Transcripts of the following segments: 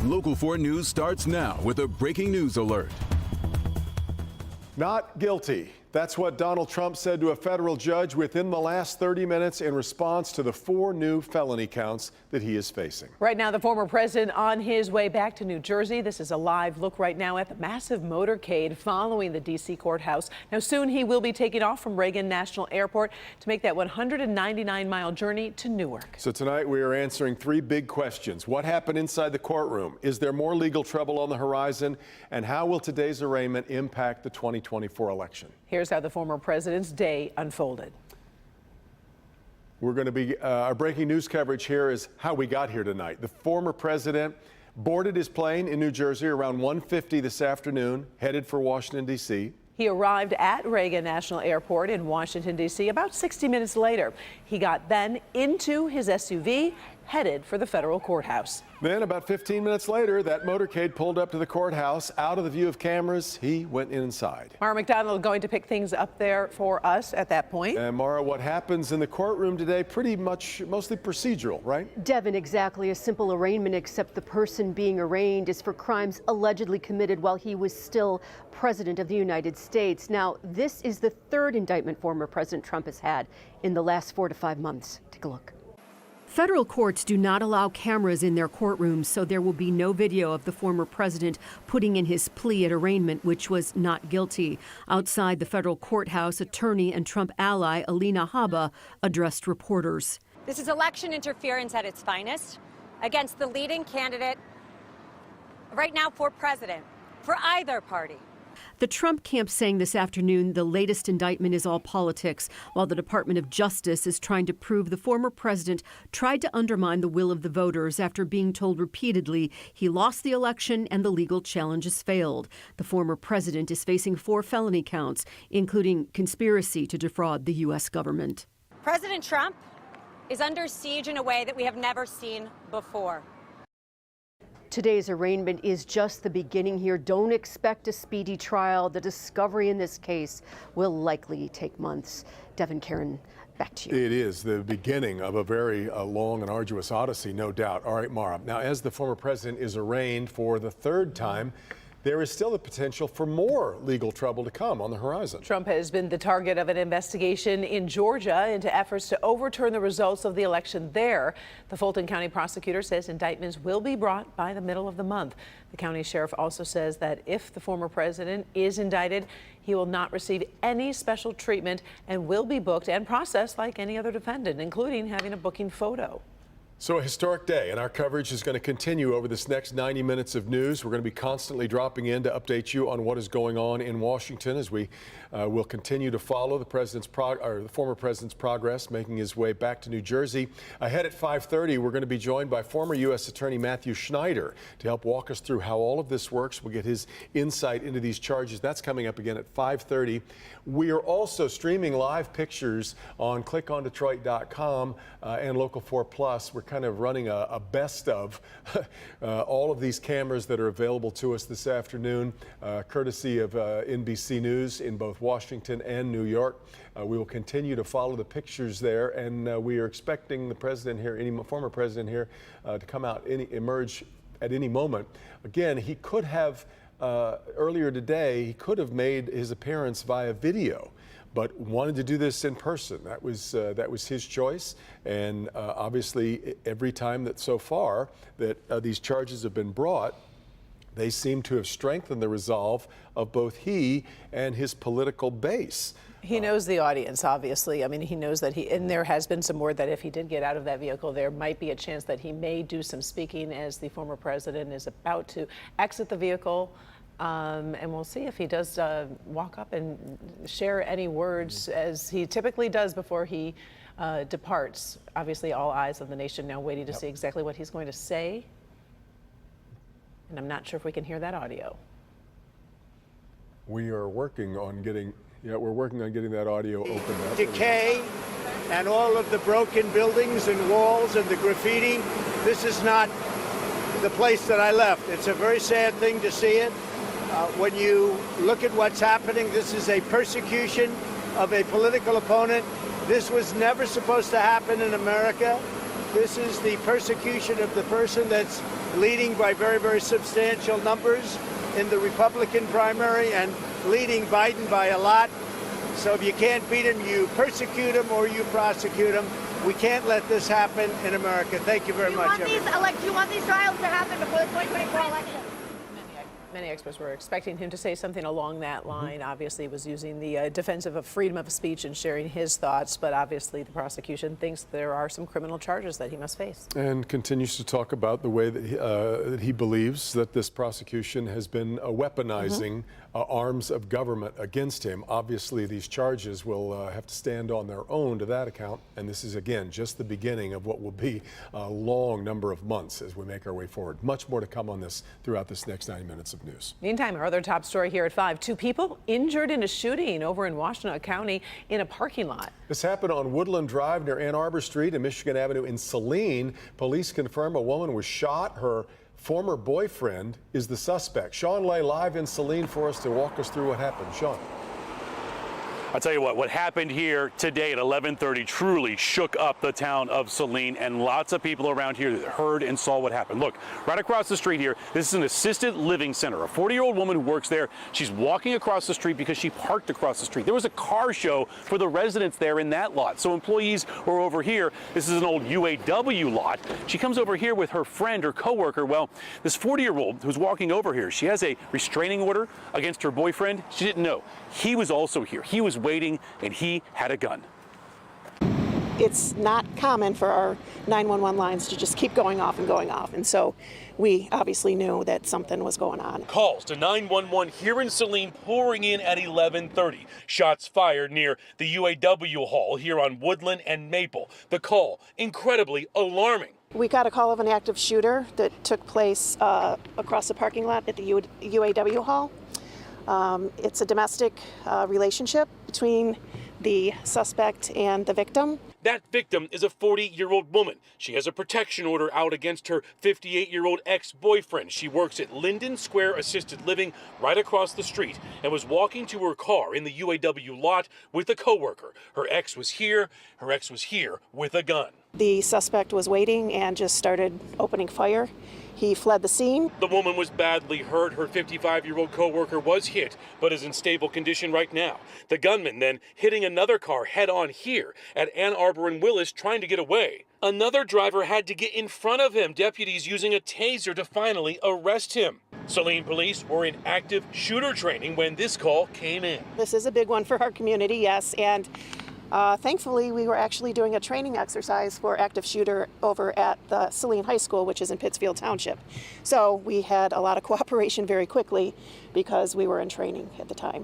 Local 4 News starts now with a breaking news alert. Not guilty. That's what Donald Trump said to a federal judge within the last 30 minutes in response to the 4 new felony counts that he is facing. Right now, the former president on his way back to New Jersey. This is a live look right now at the massive motorcade following the D.C. courthouse. Now, soon he will be taking off from Reagan National Airport to make that 199-mile journey to Newark. So tonight we are answering 3 big questions. What happened inside the courtroom? Is there more legal trouble on the horizon? And how will today's arraignment impact the 2024 election? Here's how the former president's day unfolded. We're going to be, our breaking news coverage here is how we got here tonight. The former president boarded his plane in New Jersey around 1:50 this afternoon, headed for Washington, D.C. He arrived at Reagan National Airport in Washington, D.C. about 60 minutes later. He got then into his SUV, headed for the federal courthouse. Then about 15 minutes later, that motorcade pulled up to the courthouse. Out of the view of cameras, he went inside. Mara McDonald going to pick things up there for us at that point. And Mara, what happens in the courtroom today, pretty much mostly procedural, right? Devin, exactly. A simple arraignment, except the person being arraigned is for crimes allegedly committed while he was still president of the United States. Now, this is the 3rd indictment former President Trump has had in the last 4 to 5 months. Take a look. Federal courts do not allow cameras in their courtrooms, so there will be no video of the former president putting in his plea at arraignment, which was not guilty. Outside the federal courthouse, attorney and Trump ally Alina Habba addressed reporters. This is election interference at its finest against the leading candidate right now for president, for either party. The Trump camp saying this afternoon the latest indictment is all politics, while the Department of Justice is trying to prove the former president tried to undermine the will of the voters after being told repeatedly he lost the election and the legal challenges failed. The former president is facing 4 felony counts, including conspiracy to defraud the U.S. government. President Trump is under siege in a way that we have never seen before. Today's arraignment is just the beginning here. Don't expect a speedy trial. The discovery in this case will likely take months. Devin, Karen, back to you. It is the beginning of a very long and arduous odyssey, no doubt. All right, Mara. Now, as the former president is arraigned for the 3rd time, there is still the potential for more legal trouble to come on the horizon. Trump has been the target of an investigation in Georgia into efforts to overturn the results of the election there. The Fulton County prosecutor says indictments will be brought by the middle of the month. The county sheriff also says that if the former president is indicted, he will not receive any special treatment and will be booked and processed like any other defendant, including having a booking photo. So a historic day, and our coverage is going to continue over this next 90 minutes of news. We're going to be constantly dropping in to update you on what is going on in Washington as we will continue to follow the former president's progress, making his way back to New Jersey. Ahead at 5:30, we're going to be joined by former U.S. Attorney Matthew Schneider to help walk us through how all of this works. We'll get his insight into these charges. That's coming up again at 5:30. We are also streaming live pictures on clickondetroit.com and Local 4 Plus. We're kind of running a best of all of these cameras that are available to us this afternoon, courtesy of NBC News in both Washington and New York. We will continue to follow the pictures there, and we are expecting the president here, former president here, to come out, emerge at any moment. Again, he could have, earlier today, he could have made his appearance via video, but wanted to do this in person. That was his choice, and obviously every time that so far that these charges have been brought, they seem to have strengthened the resolve of both he and his political base. He knows the audience, obviously. I mean, he knows that and there has been some word that if he did get out of that vehicle, there might be a chance that he may do some speaking as the former president is about to exit the vehicle. And we'll see if he does walk up and share any words, as he typically does before he departs. Obviously, all eyes of the nation now waiting to see exactly what he's going to say. And I'm not sure if we can hear that audio. We are working on getting, we're working on getting that audio opened up. Decay and all of the broken buildings and walls and the graffiti. This is not the place that I left. It's a very sad thing to see it. When you look at what's happening, this is a persecution of a political opponent. This was never supposed to happen in America. This is the persecution of the person that's leading by very, very substantial numbers in the Republican primary and leading Biden by a lot. So if you can't beat him, you persecute him or you prosecute him. We can't let this happen in America. Thank you very much. Do you want these trials to happen before the 2024 election? Many experts were expecting him to say something along that line. Obviously, he was using the defense of freedom of speech and sharing his thoughts, but obviously the prosecution thinks there are some criminal charges that he must face. And continues to talk about the way that he believes that this prosecution has been weaponizing arms of government against him. Obviously, these charges will have to stand on their own to that account. And this is, again, just the beginning of what will be a long number of months as we make our way forward. Much more to come on this throughout this next 90 minutes of news. Meantime, our other top story here at 5. 2 people injured in a shooting over in Washtenaw County in a parking lot. This happened on Woodland Drive near Ann Arbor Street and Michigan Avenue in Saline. Police confirm a woman was shot. Her former boyfriend is the suspect. Sean Lay live in Saline for us to walk us through what happened. Sean. I'll tell you what happened here today at 11:30 truly shook up the town of Saline, and lots of people around here that heard and saw what happened. Look, right across the street here, this is an assisted living center. A 40-year-old woman who works there, she's walking across the street because she parked across the street. There was a car show for the residents there in that lot. So employees were over here. This is an old UAW lot. She comes over here with her friend, her coworker. Well, this 40-year-old who's walking over here, she has a restraining order against her boyfriend. She didn't know. He was also here. He was waiting, and he had a gun. It's not common for our 911 lines to just keep going off and going off. And so we obviously knew that something was going on. Calls to 911 here in Saline pouring in at 11:30. Shots fired near the UAW hall here on Woodland and Maple. The call, incredibly alarming. We got a call of an active shooter that took place across the parking lot at the UAW hall. It's a domestic relationship between the suspect and the victim. That victim is a 40-year-old woman. She has a protection order out against her 58-year-old ex-boyfriend. She works at Linden Square Assisted Living right across the street and was walking to her car in the UAW lot with a coworker. Her ex was here. Her ex was here with a gun. The suspect was waiting and just started opening fire. He fled the scene. The woman was badly hurt. Her 55-year-old coworker was hit, but is in stable condition right now. The gunman then hitting another car head-on here at Ann Arbor and Willis, trying to get away. Another driver had to get in front of him, deputies using a taser to finally arrest him. Saline police were in active shooter training when this call came in. This is a big one for our community, yes, and thankfully, we were actually doing a training exercise for active shooter over at the Saline High School, which is in Pittsfield Township. So we had a lot of cooperation very quickly because we were in training at the time.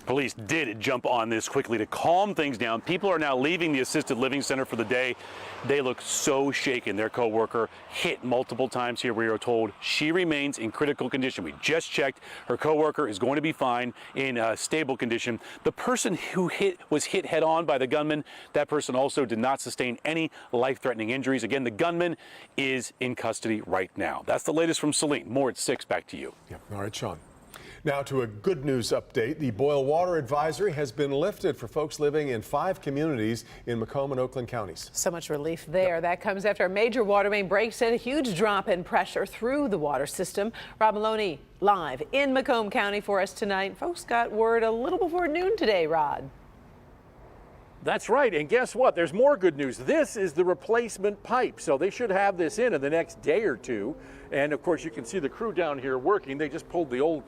Police did jump on this quickly to calm things down. People are now leaving the assisted living center for the day. They look so shaken. Their coworker hit multiple times here, we are told. She remains in critical condition. We just checked. Her coworker is going to be fine, in stable condition. The person who was hit head on by the gunman, that person also did not sustain any life-threatening injuries. Again, the gunman is in custody right now. That's the latest from Saline. More at 6. Back to you. Yeah. All right, Sean. Now to a good news update. The boil water advisory has been lifted for folks living in 5 communities in Macomb and Oakland counties. So much relief there. Yep. That comes after a major water main breaks and a huge drop in pressure through the water system. Rob Maloney live in Macomb County for us tonight. Folks got word a little before noon today, Rod. That's right, and guess what? There's more good news. This is the replacement pipe, so they should have this in the next day or two. And of course, you can see the crew down here working. They just pulled the old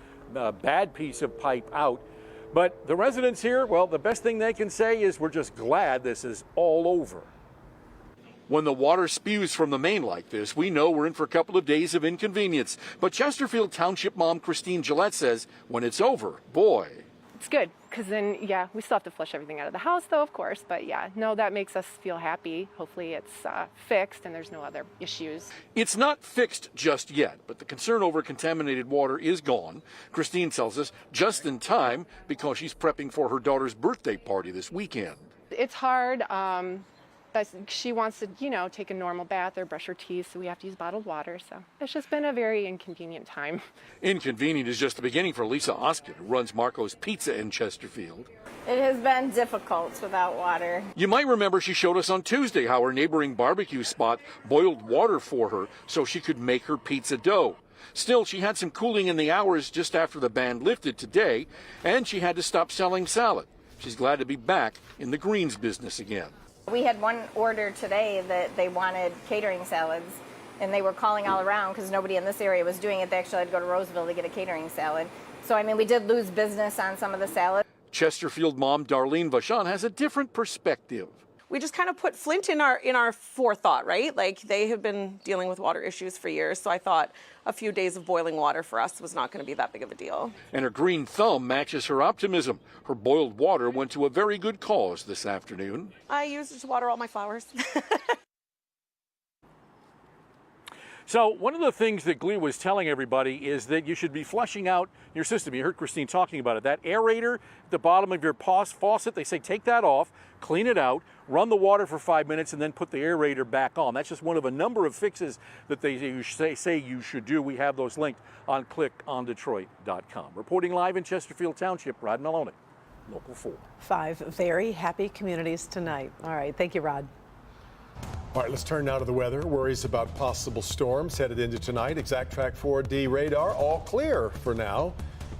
bad piece of pipe out. But the residents here, well, the best thing they can say is we're just glad this is all over. When the water spews from the main like this, we know we're in for a couple of days of inconvenience. But Chesterfield Township mom Christine Gillette says when it's over, boy. It's good, because then, yeah, we still have to flush everything out of the house, though, of course. But, yeah, no, that makes us feel happy. Hopefully it's fixed and there's no other issues. It's not fixed just yet, but the concern over contaminated water is gone. Christine tells us just in time because she's prepping for her daughter's birthday party this weekend. It's hard. But she wants to, you know, take a normal bath or brush her teeth, so we have to use bottled water. So it's just been a very inconvenient time. Inconvenient is just the beginning for Lisa Oskin, who runs Marco's Pizza in Chesterfield. It has been difficult without water. You might remember she showed us on Tuesday how her neighboring barbecue spot boiled water for her so she could make her pizza dough. Still, she had some cooling in the hours just after the ban lifted today, and she had to stop selling salad. She's glad to be back in the greens business again. We had one order today that they wanted catering salads, and they were calling all around because nobody in this area was doing it. They actually had to go to Roseville to get a catering salad. So, I mean, we did lose business on some of the salads. Chesterfield mom Darlene Vachon has a different perspective. We just kind of put Flint in our forethought, right? Like, they have been dealing with water issues for years, so I thought a few days of boiling water for us was not going to be that big of a deal. And her green thumb matches her optimism. Her boiled water went to a very good cause this afternoon. I used it to water all my flowers. So one of the things that Glee was telling everybody is that you should be flushing out your system. You heard Christine talking about it. That aerator at the bottom of your faucet, they say take that off, clean it out, run the water for 5 minutes, and then put the aerator back on. That's just one of a number of fixes that they say you should do. We have those linked on clickondetroit.com. Reporting live in Chesterfield Township, Rod Maloney, Local 4. 5 very happy communities tonight. All right, thank you, Rod. All right, let's turn now to the weather. Worries about possible storms headed into tonight. Exact Track 4D radar, all clear for now.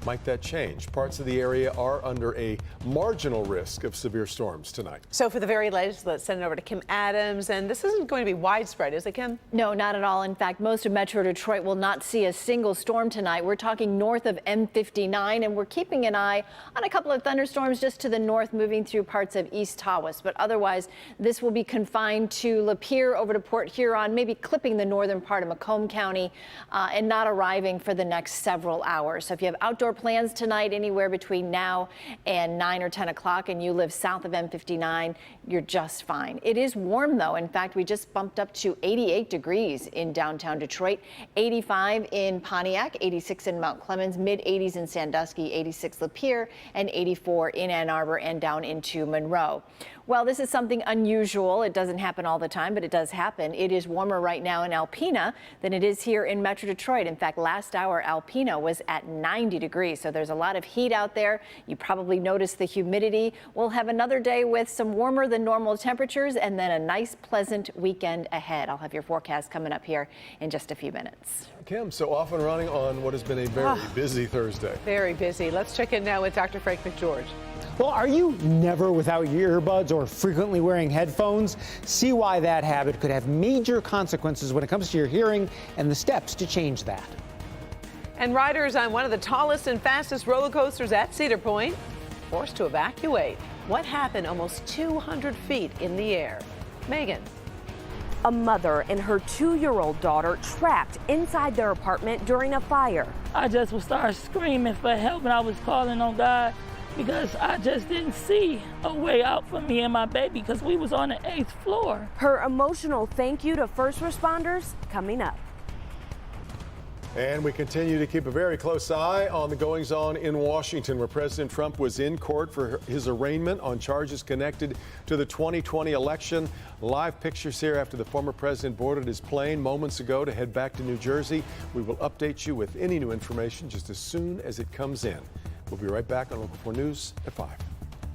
Might that change? Parts of the area are under a marginal risk of severe storms tonight. So for the very latest, let's send it over to Kim Adams. And this isn't going to be widespread, is it, Kim? No, not at all. In fact, most of Metro Detroit will not see a single storm tonight. We're talking north of M59, and we're keeping an eye on a couple of thunderstorms just to the north, moving through parts of East Tawas. But otherwise, this will be confined to Lapeer over to Port Huron, maybe clipping the northern part of Macomb County, and not arriving for the next several hours. So if you have outdoor plans tonight anywhere between now and 9 or 10 o'clock and you live south of M59, you're just fine. It is warm, though. In fact, we just bumped up to 88 degrees in downtown Detroit, 85 in Pontiac, 86 in Mount Clemens, mid-80s in Sandusky, 86 Lapeer, and 84 in Ann Arbor and down into Monroe. Well, this is something unusual. It doesn't happen all the time, but it does happen. It is warmer right now in Alpena than it is here in Metro Detroit. In fact, last hour, Alpena was at 90 degrees, so there's a lot of heat out there. You probably noticed the humidity. We'll have another day with some warmer than normal temperatures and then a nice, pleasant weekend ahead. I'll have your forecast coming up here in just a few minutes. Kim, so off and running on what has been a very busy Thursday. Very busy. Let's check in now with Dr. Frank McGeorge. Well, are you never without your earbuds or frequently wearing headphones? See why that habit could have major consequences when it comes to your hearing and the steps to change that. And riders on one of the tallest and fastest roller coasters at Cedar Point forced to evacuate. What happened almost 200 feet in the air? Megan. A mother and her 2-year-old daughter trapped inside their apartment during a fire. I just would start screaming for help, and I was calling on God because I just didn't see a way out for me and my baby because we was on the 8th floor. Her emotional thank you to first responders coming up. And we continue to keep a very close eye on the goings-on in Washington, where President Trump was in court for his arraignment on charges connected to the 2020 election. Live pictures here after the former president boarded his plane moments ago to head back to New Jersey. We will update you with any new information just as soon as it comes in. We'll be right back on Local 4 News at 5.